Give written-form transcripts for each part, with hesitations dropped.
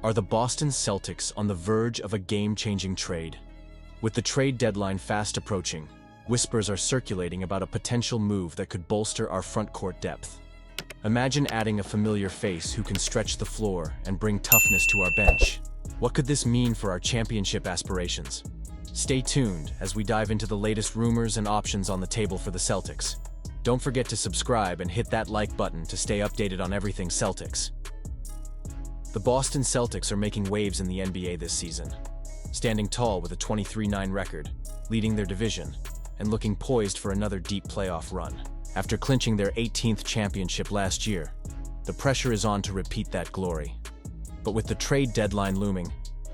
Are the Boston Celtics on the verge of a game-changing trade? With the trade deadline fast approaching, whispers are circulating about a potential move that could bolster our front court depth. Imagine adding a familiar face who can stretch the floor and bring toughness to our bench. What could this mean for our championship aspirations? Stay tuned as we dive into the latest rumors and options on the table for the Celtics. Don't forget to subscribe and hit that like button to stay updated on everything Celtics. The Boston Celtics are making waves in the NBA this season, standing tall with a 23-9 record, leading their division, and looking poised for another deep playoff run. After clinching their 18th championship last year, the pressure is on to repeat that glory. But with the trade deadline looming,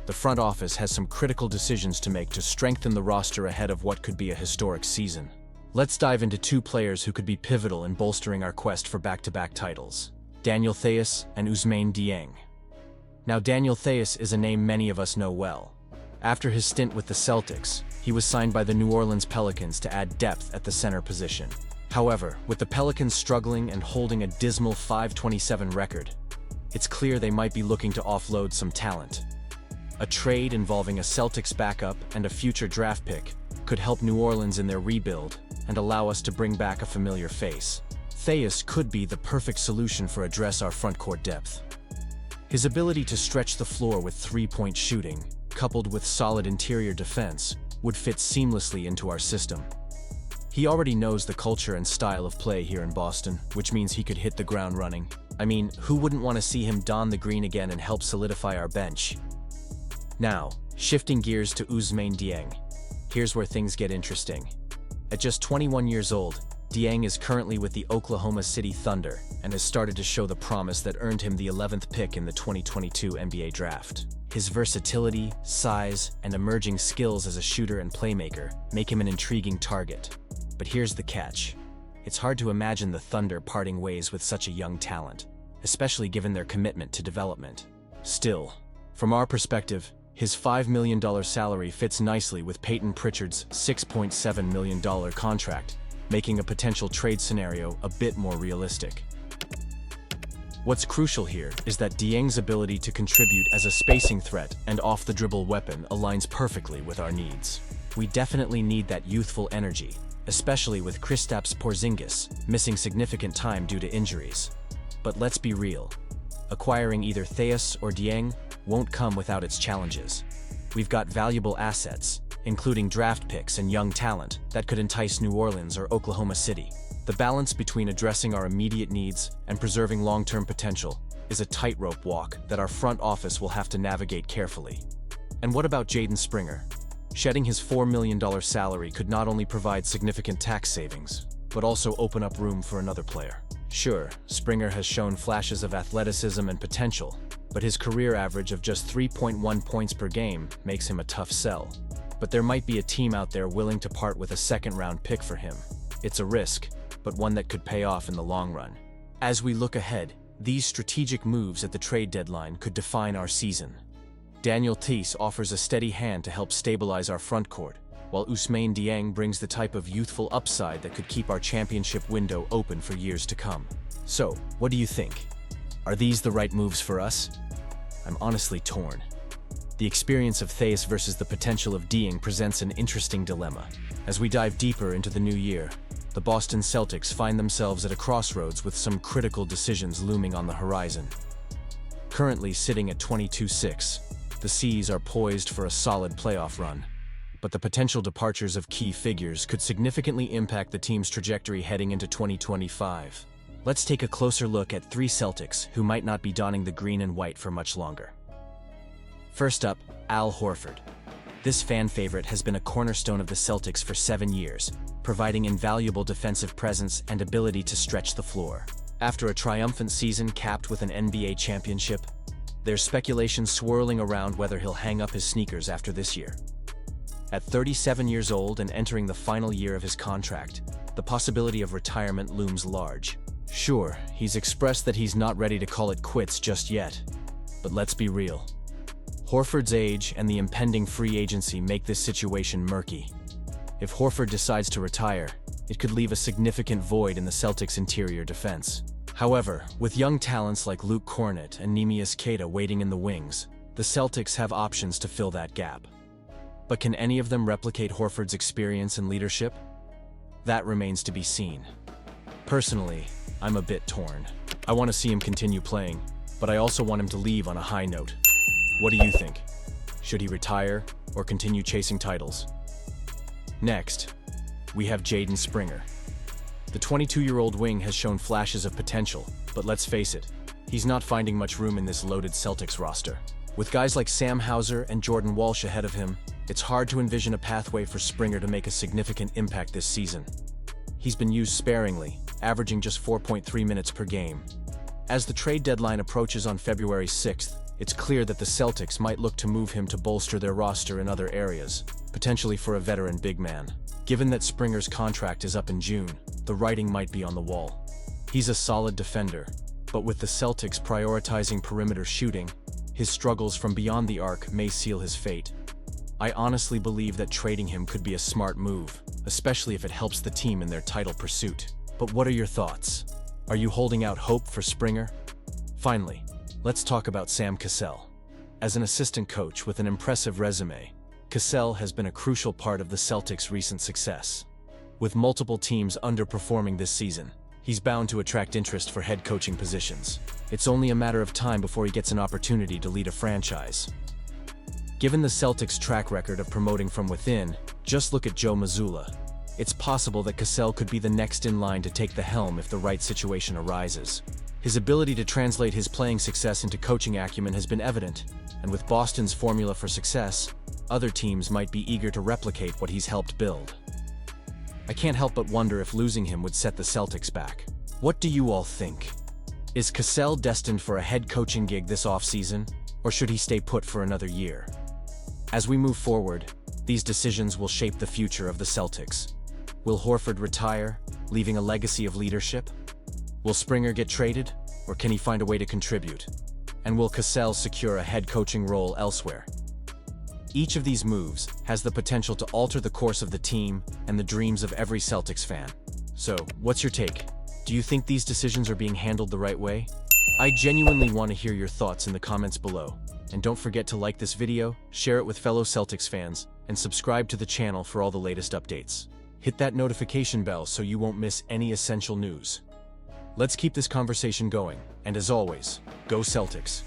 the front office has some critical decisions to make to strengthen the roster ahead of what could be a historic season. Let's dive into two players who could be pivotal in bolstering our quest for back-to-back titles: Daniel Theis and Ousmane Dieng. Now, Daniel Theis is a name many of us know well. After his stint with the Celtics, he was signed by the New Orleans Pelicans to add depth at the center position. However, with the Pelicans struggling and holding a dismal .527 record, it's clear they might be looking to offload some talent. A trade involving a Celtics backup and a future draft pick could help New Orleans in their rebuild and allow us to bring back a familiar face. Theis could be the perfect solution for address our front court depth. His ability to stretch the floor with three-point shooting, coupled with solid interior defense, would fit seamlessly into our system. He already knows the culture and style of play here in Boston, which means he could hit the ground running. I mean, who wouldn't want to see him don the green again and help solidify our bench? Now, shifting gears to Ousmane Dieng. Here's where things get interesting. At just 21 years old, Dieng is currently with the Oklahoma City Thunder and has started to show the promise that earned him the 11th pick in the 2022 NBA Draft. His versatility, size, and emerging skills as a shooter and playmaker make him an intriguing target. But here's the catch. It's hard to imagine the Thunder parting ways with such a young talent, especially given their commitment to development. Still, from our perspective, his $5 million salary fits nicely with Peyton Pritchard's $6.7 million contract, making a potential trade scenario a bit more realistic. What's crucial here is that Dieng's ability to contribute as a spacing threat and off-the-dribble weapon aligns perfectly with our needs. We definitely need that youthful energy, especially with Kristaps Porzingis missing significant time due to injuries. But let's be real. Acquiring either Theis or Dieng won't come without its challenges. We've got valuable assets, including draft picks and young talent, that could entice New Orleans or Oklahoma City. The balance between addressing our immediate needs and preserving long-term potential is a tightrope walk that our front office will have to navigate carefully. And what about Jaden Springer? Shedding his $4 million salary could not only provide significant tax savings, but also open up room for another player. Sure, Springer has shown flashes of athleticism and potential, but his career average of just 3.1 points per game makes him a tough sell. But there might be a team out there willing to part with a second-round pick for him. It's a risk, but one that could pay off in the long run. As we look ahead, these strategic moves at the trade deadline could define our season. Daniel Theis offers a steady hand to help stabilize our front court, while Ousmane Dieng brings the type of youthful upside that could keep our championship window open for years to come. So, what do you think? Are these the right moves for us? I'm honestly torn. The experience of Theis versus the potential of Dieng presents an interesting dilemma. As we dive deeper into the new year, the Boston Celtics find themselves at a crossroads with some critical decisions looming on the horizon. Currently sitting at 22-6, the C's are poised for a solid playoff run, but the potential departures of key figures could significantly impact the team's trajectory heading into 2025. Let's take a closer look at three Celtics who might not be donning the green and white for much longer. First up, Al Horford. This fan favorite has been a cornerstone of the Celtics for 7 years, providing invaluable defensive presence and ability to stretch the floor. After a triumphant season capped with an NBA championship, there's speculation swirling around whether he'll hang up his sneakers after this year. At 37 years old and entering the final year of his contract, the possibility of retirement looms large. Sure, he's expressed that he's not ready to call it quits just yet, but let's be real. Horford's age and the impending free agency make this situation murky. If Horford decides to retire, it could leave a significant void in the Celtics' interior defense. However, with young talents like Luke Kornet and Neemias Queta waiting in the wings, the Celtics have options to fill that gap. But can any of them replicate Horford's experience and leadership? That remains to be seen. Personally, I'm a bit torn. I want to see him continue playing, but I also want him to leave on a high note. What do you think? Should he retire or continue chasing titles? Next, we have Jaden Springer. The 22-year-old wing has shown flashes of potential, but let's face it, he's not finding much room in this loaded Celtics roster. With guys like Sam Hauser and Jordan Walsh ahead of him, it's hard to envision a pathway for Springer to make a significant impact this season. He's been used sparingly, averaging just 4.3 minutes per game. As the trade deadline approaches on February 6th, it's clear that the Celtics might look to move him to bolster their roster in other areas, potentially for a veteran big man. Given that Springer's contract is up in June, the writing might be on the wall. He's a solid defender, but with the Celtics prioritizing perimeter shooting, his struggles from beyond the arc may seal his fate. I honestly believe that trading him could be a smart move, especially if it helps the team in their title pursuit. But what are your thoughts? Are you holding out hope for Springer? Finally, let's talk about Sam Cassell. As an assistant coach with an impressive resume, Cassell has been a crucial part of the Celtics' recent success. With multiple teams underperforming this season, he's bound to attract interest for head coaching positions. It's only a matter of time before he gets an opportunity to lead a franchise. Given the Celtics' track record of promoting from within, just look at Joe Mazzulla. It's possible that Cassell could be the next in line to take the helm if the right situation arises. His ability to translate his playing success into coaching acumen has been evident, and with Boston's formula for success, other teams might be eager to replicate what he's helped build. I can't help but wonder if losing him would set the Celtics back. What do you all think? Is Cassell destined for a head coaching gig this offseason, or should he stay put for another year? As we move forward, these decisions will shape the future of the Celtics. Will Horford retire, leaving a legacy of leadership? Will Springer get traded, or can he find a way to contribute? And will Cassell secure a head coaching role elsewhere? Each of these moves has the potential to alter the course of the team and the dreams of every Celtics fan. So, what's your take? Do you think these decisions are being handled the right way? I genuinely want to hear your thoughts in the comments below. And don't forget to like this video, share it with fellow Celtics fans, and subscribe to the channel for all the latest updates. Hit that notification bell so you won't miss any essential news. Let's keep this conversation going, and as always, go Celtics!